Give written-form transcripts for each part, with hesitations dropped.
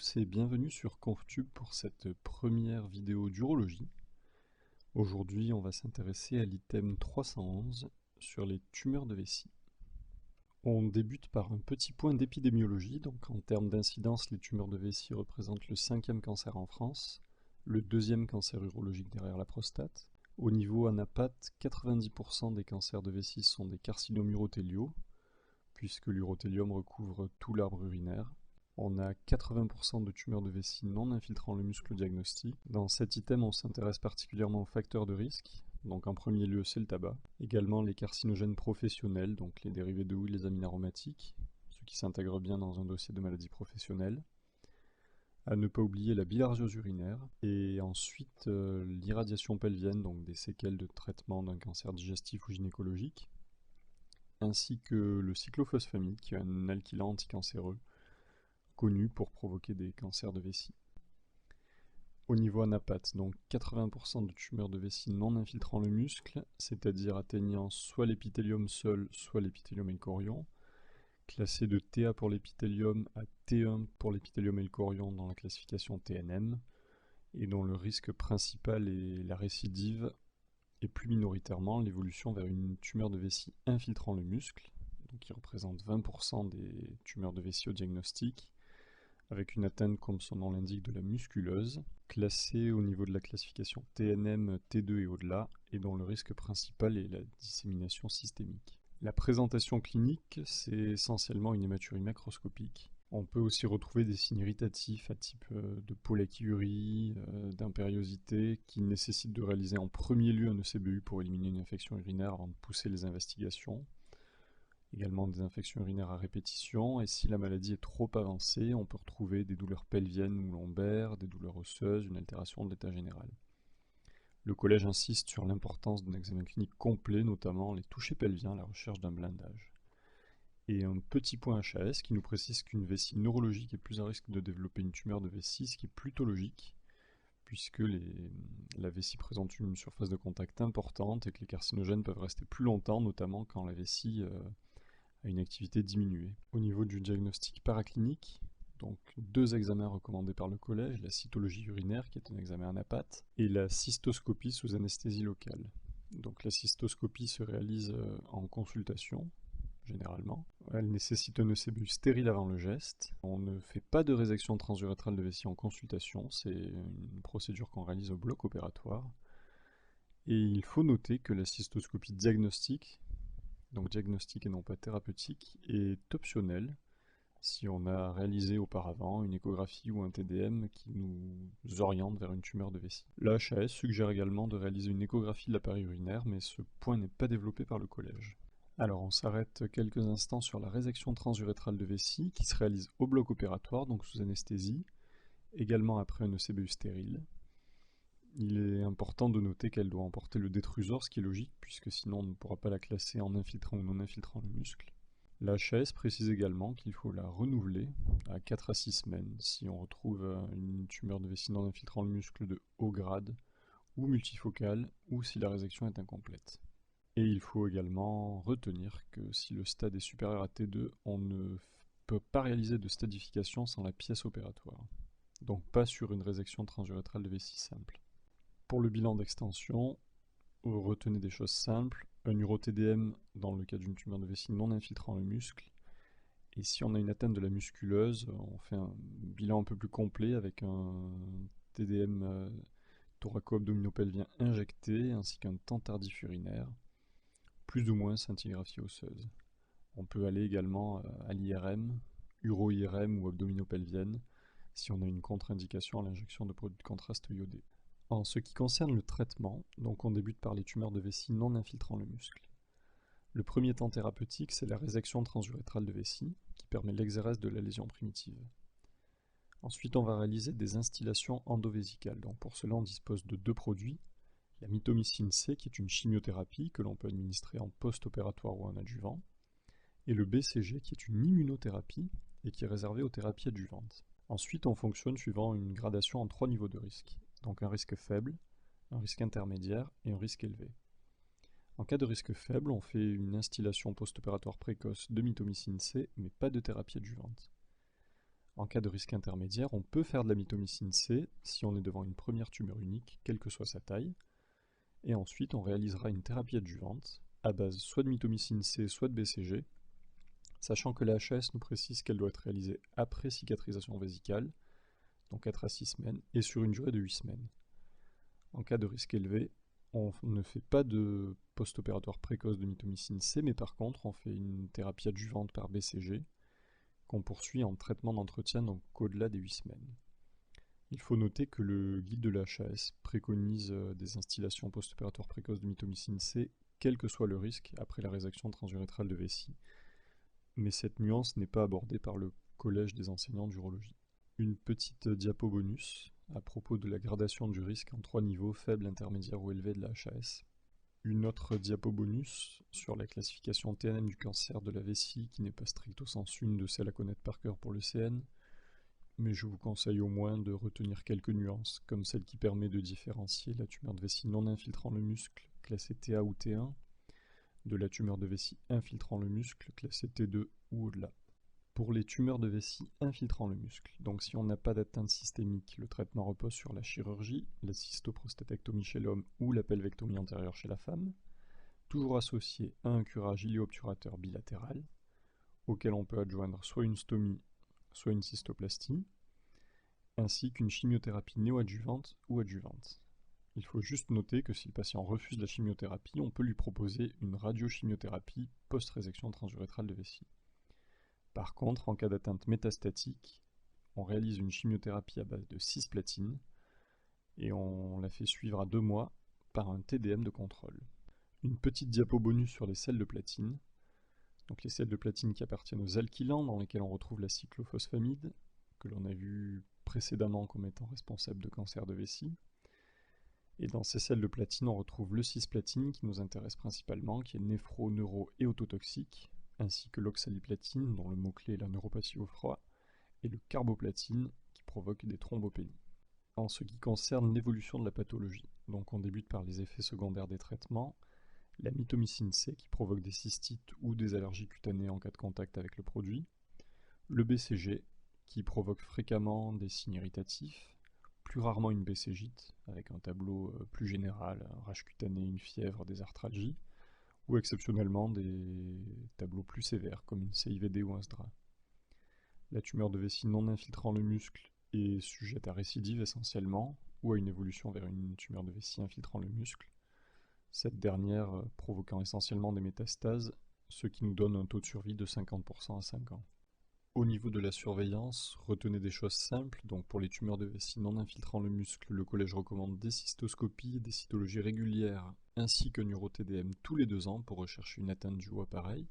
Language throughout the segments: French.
tous et bienvenue sur ConfTube pour cette première vidéo d'urologie. Aujourd'hui, on va s'intéresser à l'item 311 sur les tumeurs de vessie. On débute par un petit point d'épidémiologie. Donc en termes d'incidence, les tumeurs de vessie représentent le 5e cancer en France, le 2e cancer urologique derrière la prostate. Au niveau anapathe, 90% des cancers de vessie sont des carcinomes urothéliaux, puisque l'urothélium recouvre tout l'arbre urinaire. On a 80% de tumeurs de vessie non infiltrant le muscle au diagnostic. Dans cet item, on s'intéresse particulièrement aux facteurs de risque. Donc en premier lieu, c'est le tabac. Également les carcinogènes professionnels, donc les dérivés de houille, les amines aromatiques, ce qui s'intègre bien dans un dossier de maladie professionnelle. À ne pas oublier la bilharziose urinaire. Et ensuite, l'irradiation pelvienne, donc des séquelles de traitement d'un cancer digestif ou gynécologique. Ainsi que le cyclophosphamide, qui est un alkylant anticancéreux, connu pour provoquer des cancers de vessie. Au niveau anapathe, donc 80% de tumeurs de vessie non infiltrant le muscle, c'est-à-dire atteignant soit l'épithélium seul, soit l'épithélium et le chorion, classé de TA pour l'épithélium à T1 pour l'épithélium et le chorion dans la classification TNM, et dont le risque principal est la récidive, et plus minoritairement l'évolution vers une tumeur de vessie infiltrant le muscle, donc qui représente 20% des tumeurs de vessie au diagnostic, avec une atteinte, comme son nom l'indique, de la musculeuse, classée au niveau de la classification TNM, T2 et au-delà, et dont le risque principal est la dissémination systémique. La présentation clinique, c'est essentiellement une hématurie macroscopique. On peut aussi retrouver des signes irritatifs à type de pollakiurie, d'impériosité, qui nécessitent de réaliser en premier lieu un ECBU pour éliminer une infection urinaire avant de pousser les investigations. Également des infections urinaires à répétition, et si la maladie est trop avancée, on peut retrouver des douleurs pelviennes ou lombaires, des douleurs osseuses, une altération de l'état général. Le collège insiste sur l'importance d'un examen clinique complet, notamment les touchés pelviens à la recherche d'un blindage. Et un petit point HAS qui nous précise qu'une vessie neurologique est plus à risque de développer une tumeur de vessie, ce qui est plutôt logique, puisque la vessie présente une surface de contact importante et que les carcinogènes peuvent rester plus longtemps, notamment quand la vessie à une activité diminuée. Au niveau du diagnostic paraclinique, donc 2 examens recommandés par le collège, la cytologie urinaire qui est un examen anapathe et la cystoscopie sous anesthésie locale. Donc la cystoscopie se réalise en consultation, généralement. Elle nécessite un ECBU stérile avant le geste. On ne fait pas de résection transurétrale de vessie en consultation, c'est une procédure qu'on réalise au bloc opératoire. Et il faut noter que la cystoscopie diagnostique, donc diagnostique et non pas thérapeutique, est optionnel si on a réalisé auparavant une échographie ou un TDM qui nous oriente vers une tumeur de vessie. La HAS suggère également de réaliser une échographie de l'appareil urinaire, mais ce point n'est pas développé par le collège. Alors on s'arrête quelques instants sur la résection transurétrale de vessie qui se réalise au bloc opératoire, donc sous anesthésie, également après un ECBU stérile. Il est important de noter qu'elle doit emporter le détrusor, ce qui est logique, puisque sinon on ne pourra pas la classer en infiltrant ou non infiltrant le muscle. La HAS précise également qu'il faut la renouveler à 4 à 6 semaines si on retrouve une tumeur de vessie non infiltrant le muscle de haut grade ou multifocale, ou si la résection est incomplète. Et il faut également retenir que si le stade est supérieur à T2, on ne peut pas réaliser de stadification sans la pièce opératoire, donc pas sur une résection transurétrale de vessie simple. Pour le bilan d'extension, retenez des choses simples, un uro-TDM dans le cas d'une tumeur de vessie non infiltrant le muscle, et si on a une atteinte de la musculeuse, on fait un bilan un peu plus complet avec un TDM thoraco-abdominopelvien injecté ainsi qu'un temps tardif urinaire, plus ou moins scintigraphie osseuse. On peut aller également à l'IRM, uro-IRM ou abdominopelvienne si on a une contre-indication à l'injection de produits de contraste iodés. En ce qui concerne le traitement, donc on débute par les tumeurs de vessie non infiltrant le muscle. Le premier temps thérapeutique, c'est la résection transurétrale de vessie, qui permet l'exérèse de la lésion primitive. Ensuite, on va réaliser des instillations endovésicales. Donc pour cela, on dispose de 2 produits. La mitomycine C, qui est une chimiothérapie que l'on peut administrer en post-opératoire ou en adjuvant, et le BCG, qui est une immunothérapie et qui est réservée aux thérapies adjuvantes. Ensuite, on fonctionne suivant une gradation en 3 niveaux de risque. Donc un risque faible, un risque intermédiaire et un risque élevé. En cas de risque faible, on fait une instillation post-opératoire précoce de mitomycine C, mais pas de thérapie adjuvante. En cas de risque intermédiaire, on peut faire de la mitomycine C si on est devant une première tumeur unique, quelle que soit sa taille, et ensuite on réalisera une thérapie adjuvante à base soit de mitomycine C, soit de BCG, sachant que la HAS nous précise qu'elle doit être réalisée après cicatrisation vésicale, donc 4 à 6 semaines, et sur une durée de 8 semaines. En cas de risque élevé, on ne fait pas de post-opératoire précoce de mitomycine C, mais par contre on fait une thérapie adjuvante par BCG, qu'on poursuit en traitement d'entretien donc au-delà des 8 semaines. Il faut noter que le guide de la HAS préconise des instillations post-opératoires précoces de mitomycine C, quel que soit le risque, après la résection transurétrale de vessie. Mais cette nuance n'est pas abordée par le collège des enseignants d'urologie. Une petite diapo bonus à propos de la gradation du risque en 3 niveaux, faible, intermédiaire ou élevé de la HAS. Une autre diapo bonus sur la classification TNM du cancer de la vessie, qui n'est pas stricto sensu une de celles à connaître par cœur pour le CN, mais je vous conseille au moins de retenir quelques nuances, comme celle qui permet de différencier la tumeur de vessie non infiltrant le muscle, classée TA ou T1, de la tumeur de vessie infiltrant le muscle, classée T2 ou au-delà. Pour les tumeurs de vessie infiltrant le muscle, donc si on n'a pas d'atteinte systémique, le traitement repose sur la chirurgie, la cystoprostatectomie chez l'homme ou la pelvectomie antérieure chez la femme, toujours associé à un curage iléobturateur bilatéral, auquel on peut adjoindre soit une stomie, soit une cystoplastie, ainsi qu'une chimiothérapie néoadjuvante ou adjuvante. Il faut juste noter que si le patient refuse la chimiothérapie, on peut lui proposer une radiochimiothérapie post-résection transurétrale de vessie. Par contre, en cas d'atteinte métastatique, on réalise une chimiothérapie à base de cisplatine et on la fait suivre à 2 mois par un TDM de contrôle. Une petite diapo bonus sur les sels de platine. Donc les sels de platine qui appartiennent aux alkylants, dans lesquels on retrouve la cyclophosphamide, que l'on a vu précédemment comme étant responsable de cancer de vessie. Et dans ces sels de platine, on retrouve le cisplatine qui nous intéresse principalement, qui est néphro-, neuro- et ototoxique, ainsi que l'oxaliplatine, dont le mot-clé est la neuropathie au froid, et le carboplatine, qui provoque des thrombopénies. En ce qui concerne l'évolution de la pathologie, donc on débute par les effets secondaires des traitements, la mitomycine C qui provoque des cystites ou des allergies cutanées en cas de contact avec le produit, le BCG qui provoque fréquemment des signes irritatifs, plus rarement une BCGite avec un tableau plus général, un rash cutané, une fièvre, des arthralgies, ou exceptionnellement des tableaux plus sévères comme une CIVD ou un SDRA. La tumeur de vessie non infiltrant le muscle est sujette à récidive essentiellement, ou à une évolution vers une tumeur de vessie infiltrant le muscle, cette dernière provoquant essentiellement des métastases, ce qui nous donne un taux de survie de 50% à 5 ans. Au niveau de la surveillance, retenez des choses simples, donc pour les tumeurs de vessie non infiltrant le muscle, le collège recommande des cystoscopies et des cytologies régulières, ainsi qu'un uro-TDM tous les 2 ans pour rechercher une atteinte du haut appareil.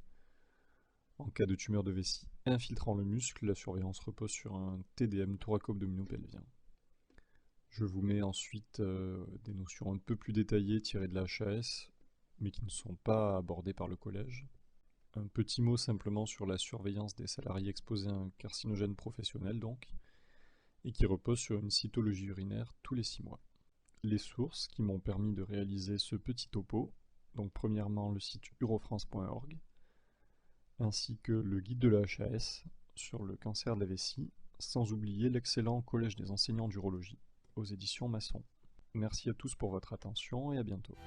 En cas de tumeur de vessie infiltrant le muscle, la surveillance repose sur un TDM thoraco-abdominopelvien. Je vous mets ensuite des notions un peu plus détaillées tirées de la HAS, mais qui ne sont pas abordées par le collège. Un petit mot simplement sur la surveillance des salariés exposés à un carcinogène professionnel donc, et qui repose sur une cytologie urinaire tous les 6 mois. Les sources qui m'ont permis de réaliser ce petit topo, donc premièrement le site urofrance.org, ainsi que le guide de la HAS sur le cancer de la vessie, sans oublier l'excellent Collège des enseignants d'urologie, aux éditions Masson. Merci à tous pour votre attention et à bientôt.